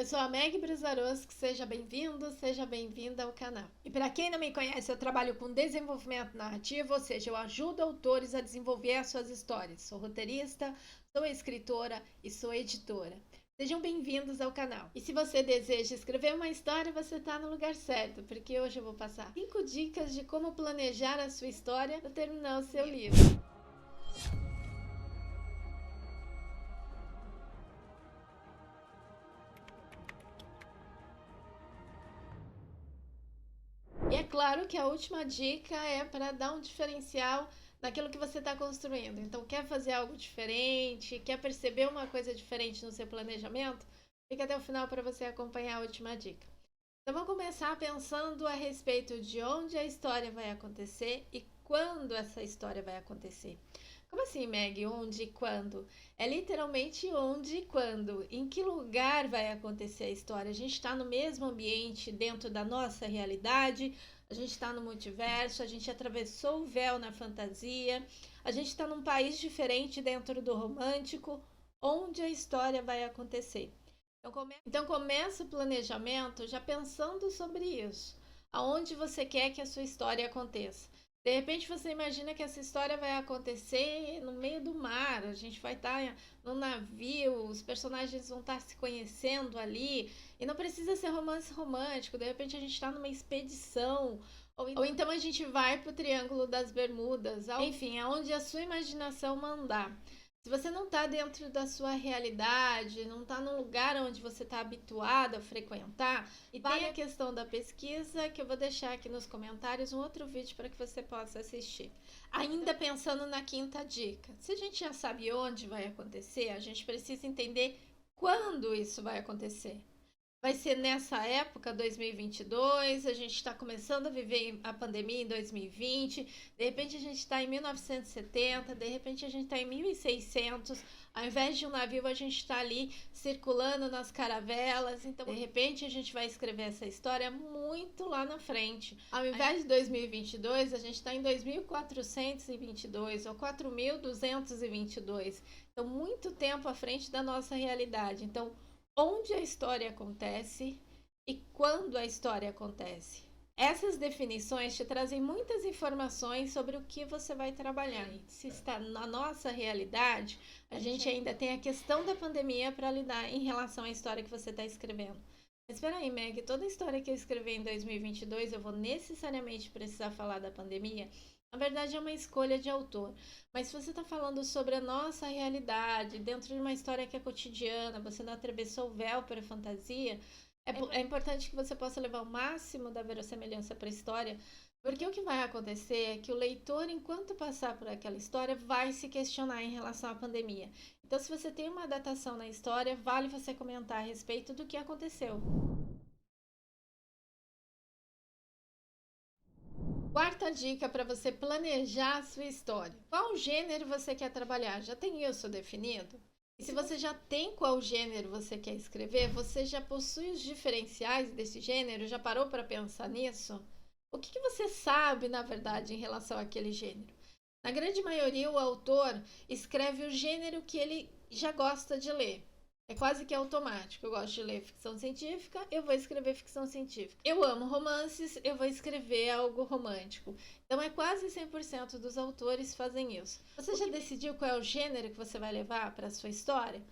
Eu sou a Meg Brisaroski, seja bem-vindo, seja bem-vinda ao canal. E para quem não me conhece, eu trabalho com desenvolvimento narrativo, ou seja, eu ajudo autores a desenvolver as suas histórias. Sou roteirista, sou escritora e sou editora. Sejam bem-vindos ao canal. E se você deseja escrever uma história, você está no lugar certo, porque hoje eu vou passar 5 dicas de como planejar a sua história para terminar o seu livro. E é claro que a última dica é para dar um diferencial naquilo que você está construindo. Então, quer fazer algo diferente, quer perceber uma coisa diferente no seu planejamento? Fica até o final para você acompanhar a última dica. Então, vamos começar pensando a respeito de onde a história vai acontecer e quando essa história vai acontecer. Como assim, Meg? Onde e quando? É literalmente onde e quando. Em que lugar vai acontecer a história? A gente está no mesmo ambiente dentro da nossa realidade, a gente está no multiverso, a gente atravessou o véu na fantasia, a gente está num país diferente dentro do romântico. Onde a história vai acontecer? Então começa o planejamento já pensando sobre isso. Aonde você quer que a sua história aconteça. De repente você imagina que essa história vai acontecer no meio do mar, a gente vai estar no navio, os personagens vão estar se conhecendo ali, e não precisa ser romance romântico, de repente a gente está numa expedição, ou então a gente vai para o Triângulo das Bermudas, enfim, aonde a sua imaginação mandar. Se você não está dentro da sua realidade, não está num lugar onde você está habituado a frequentar, e tem a questão da pesquisa, que eu vou deixar aqui nos comentários um outro vídeo para que você possa assistir. Ainda pensando na quinta dica, se a gente já sabe onde vai acontecer, a gente precisa entender quando isso vai acontecer. Vai ser nessa época, 2022, a gente está começando a viver a pandemia em 2020, de repente a gente está em 1970, de repente a gente está em 1600, ao invés de um navio a gente está ali circulando nas caravelas, então de repente a gente vai escrever essa história muito lá na frente. Ao invés de 2022, a gente está em 2422 ou 4222, então muito tempo à frente da nossa realidade. Então, onde a história acontece e quando a história acontece. Essas definições te trazem muitas informações sobre o que você vai trabalhar. Se está na nossa realidade, a gente ainda tem a questão da pandemia para lidar em relação à história que você está escrevendo. Mas espera aí, Meg, toda a história que eu escrevi em 2022, eu vou necessariamente precisar falar da pandemia? Na verdade, é uma escolha de autor. Mas se você está falando sobre a nossa realidade, dentro de uma história que é cotidiana, você não atravessou o véu para a fantasia, é importante que você possa levar o máximo da verossimilhança para a história, porque o que vai acontecer é que o leitor, enquanto passar por aquela história, vai se questionar em relação à pandemia. Então, se você tem uma datação na história, vale você comentar a respeito do que aconteceu. Quarta dica para você planejar a sua história. Qual gênero você quer trabalhar? Já tem isso definido? E se você já tem qual gênero você quer escrever, você já possui os diferenciais desse gênero? Já parou para pensar nisso? O que você sabe, na verdade, em relação àquele gênero? Na grande maioria, o autor escreve o gênero que ele já gosta de ler. É quase que automático. Eu gosto de ler ficção científica, eu vou escrever ficção científica. Eu amo romances, eu vou escrever algo romântico. Então é quase 100% dos autores fazem isso. Você já decidiu qual é o gênero que você vai levar para a sua história?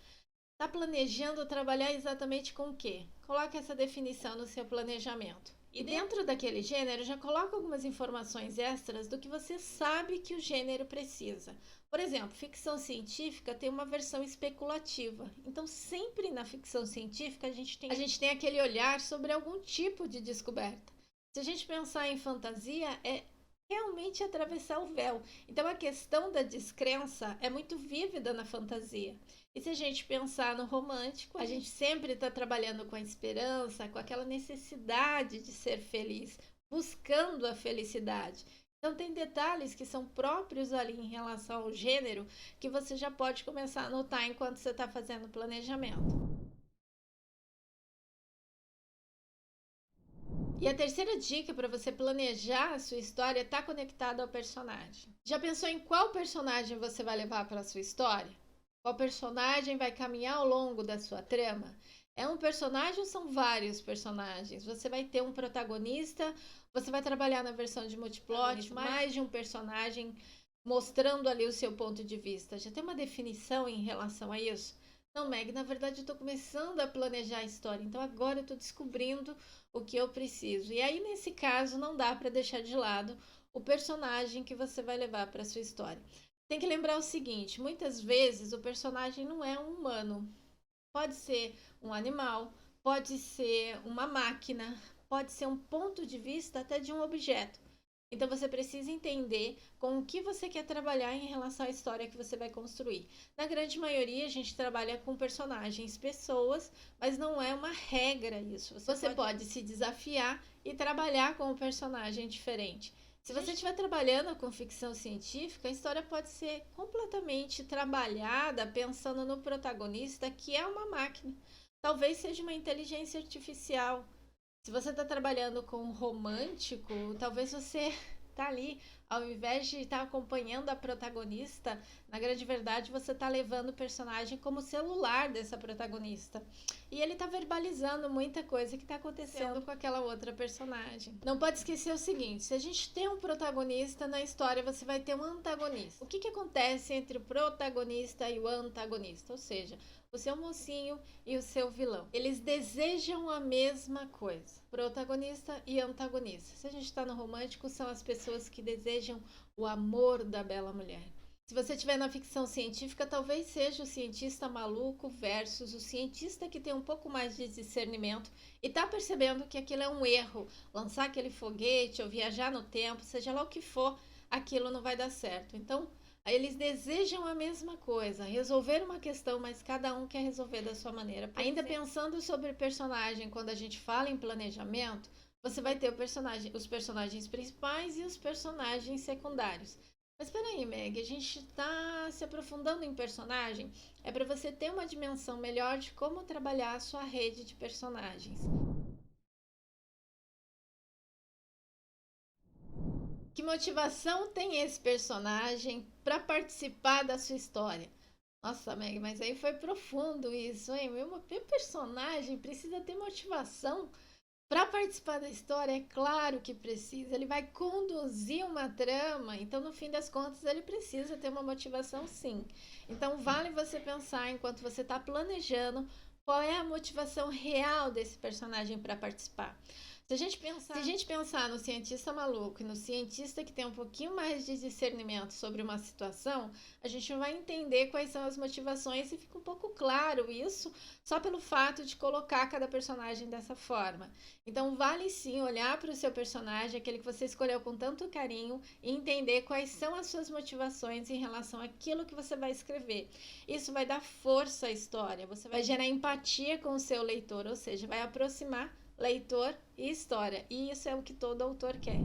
Está planejando trabalhar exatamente com o quê? Coloque essa definição no seu planejamento. E dentro daquele gênero, já coloca algumas informações extras do que você sabe que o gênero precisa. Por exemplo, ficção científica tem uma versão especulativa. Então, sempre na ficção científica, a gente tem aquele olhar sobre algum tipo de descoberta. Se a gente pensar em fantasia, é realmente atravessar o véu. Então, a questão da descrença é muito vívida na fantasia. E se a gente pensar no romântico, a gente sempre está trabalhando com a esperança, com aquela necessidade de ser feliz, buscando a felicidade. Então, tem detalhes que são próprios ali em relação ao gênero que você já pode começar a notar enquanto você está fazendo o planejamento. E a terceira dica para você planejar a sua história está conectada ao personagem. Já pensou em qual personagem você vai levar para a sua história? Qual personagem vai caminhar ao longo da sua trama? É um personagem ou são vários personagens? Você vai ter um protagonista, você vai trabalhar na versão de multiplot, mais de um personagem mostrando ali o seu ponto de vista. Já tem uma definição em relação a isso? Não, Meg, na verdade eu estou começando a planejar a história, então agora eu estou descobrindo o que eu preciso. E aí, nesse caso, não dá para deixar de lado o personagem que você vai levar para sua história. Tem que lembrar o seguinte: muitas vezes o personagem não é um humano. Pode ser um animal, pode ser uma máquina, pode ser um ponto de vista até de um objeto. Então você precisa entender com o que você quer trabalhar em relação à história que você vai construir. Na grande maioria, a gente trabalha com personagens, pessoas, mas não é uma regra isso. Você pode se desafiar e trabalhar com um personagem diferente. Se você estiver trabalhando com ficção científica, a história pode ser completamente trabalhada pensando no protagonista, que é uma máquina. Talvez seja uma inteligência artificial. Se você está trabalhando com um romântico, talvez você tá ali, ao invés de estar acompanhando a protagonista, na grande verdade você está levando o personagem como celular dessa protagonista. E ele está verbalizando muita coisa que está acontecendo com aquela outra personagem. Não pode esquecer o seguinte: se a gente tem um protagonista na história, você vai ter um antagonista. O que acontece entre o protagonista e o antagonista? Ou seja, o seu mocinho e o seu vilão. Eles desejam a mesma coisa. Protagonista e antagonista. Se a gente está no romântico, são as pessoas que desejam o amor da bela mulher. Se você estiver na ficção científica, talvez seja o cientista maluco versus o cientista que tem um pouco mais de discernimento e está percebendo que aquilo é um erro. Lançar aquele foguete ou viajar no tempo, seja lá o que for, aquilo não vai dar certo. Então, eles desejam a mesma coisa, resolver uma questão, mas cada um quer resolver da sua maneira. Ainda pensando sobre personagem, quando a gente fala em planejamento, você vai ter os personagens principais e os personagens secundários. Mas peraí, Meg, a gente está se aprofundando em personagem. É para você ter uma dimensão melhor de como trabalhar a sua rede de personagens. Que motivação tem esse personagem para participar da sua história? Nossa, Meg, mas aí foi profundo isso, hein? Meu personagem precisa ter motivação para participar da história, é claro que precisa. Ele vai conduzir uma trama, então no fim das contas ele precisa ter uma motivação, sim. Então vale você pensar enquanto você está planejando qual é a motivação real desse personagem para participar. Se a gente pensar no cientista maluco e no cientista que tem um pouquinho mais de discernimento sobre uma situação, a gente vai entender quais são as motivações e fica um pouco claro isso só pelo fato de colocar cada personagem dessa forma. Então, vale sim olhar para o seu personagem, aquele que você escolheu com tanto carinho, e entender quais são as suas motivações em relação àquilo que você vai escrever. Isso vai dar força à história, você vai gerar empatia com o seu leitor, ou seja, vai aproximar leitor e história. E isso é o que todo autor quer.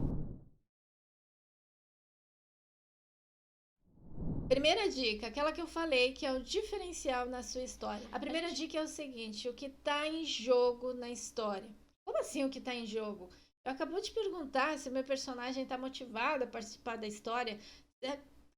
Primeira dica, aquela que eu falei que é o diferencial na sua história. A primeira dica é o seguinte: o que está em jogo na história. Como assim o que está em jogo? Eu acabou de perguntar se o meu personagem está motivado a participar da história.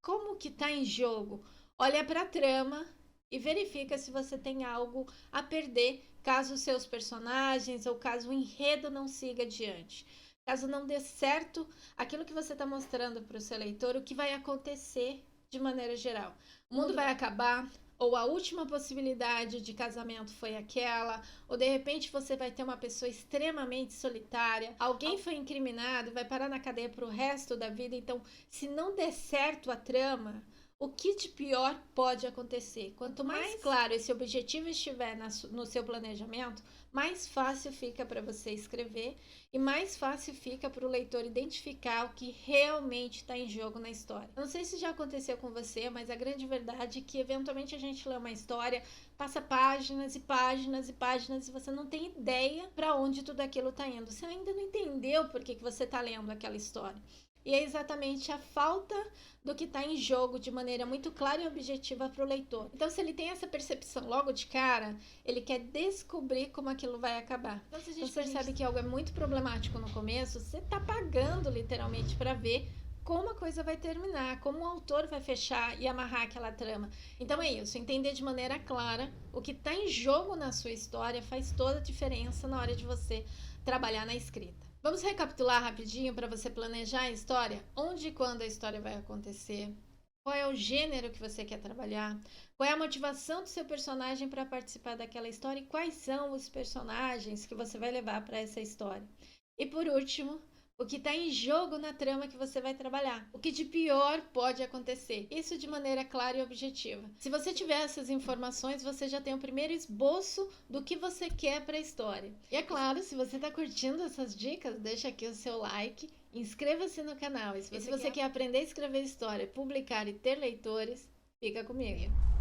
Como que está em jogo? Olha para a trama e verifica se você tem algo a perder caso os seus personagens ou caso o enredo não siga adiante. Caso não dê certo aquilo que você está mostrando para o seu leitor, o que vai acontecer de maneira geral? O mundo vai acabar, ou a última possibilidade de casamento foi aquela, ou de repente você vai ter uma pessoa extremamente solitária, alguém foi incriminado, vai parar na cadeia para o resto da vida. Então, se não der certo a trama, o que de pior pode acontecer? Quanto mais claro esse objetivo estiver no seu planejamento, mais fácil fica para você escrever e mais fácil fica para o leitor identificar o que realmente está em jogo na história. Eu não sei se já aconteceu com você, mas a grande verdade é que eventualmente a gente lê uma história, passa páginas e páginas e páginas e você não tem ideia para onde tudo aquilo está indo. Você ainda não entendeu por que você está lendo aquela história. E é exatamente a falta do que está em jogo de maneira muito clara e objetiva para o leitor. Então, se ele tem essa percepção logo de cara, ele quer descobrir como aquilo vai acabar. Então, se a gente percebe que algo é muito problemático no começo, você está pagando literalmente para ver como a coisa vai terminar, como o autor vai fechar e amarrar aquela trama. Então é isso, entender de maneira clara o que está em jogo na sua história faz toda a diferença na hora de você trabalhar na escrita. Vamos recapitular rapidinho para você planejar a história? Onde e quando a história vai acontecer? Qual é o gênero que você quer trabalhar? Qual é a motivação do seu personagem para participar daquela história? E quais são os personagens que você vai levar para essa história? E por último, o que está em jogo na trama que você vai trabalhar. O que de pior pode acontecer. Isso de maneira clara e objetiva. Se você tiver essas informações, você já tem o primeiro esboço do que você quer para a história. E é claro, se você está curtindo essas dicas, deixa aqui o seu like, inscreva-se no canal. E se você quer aprender a escrever história, publicar e ter leitores, fica comigo.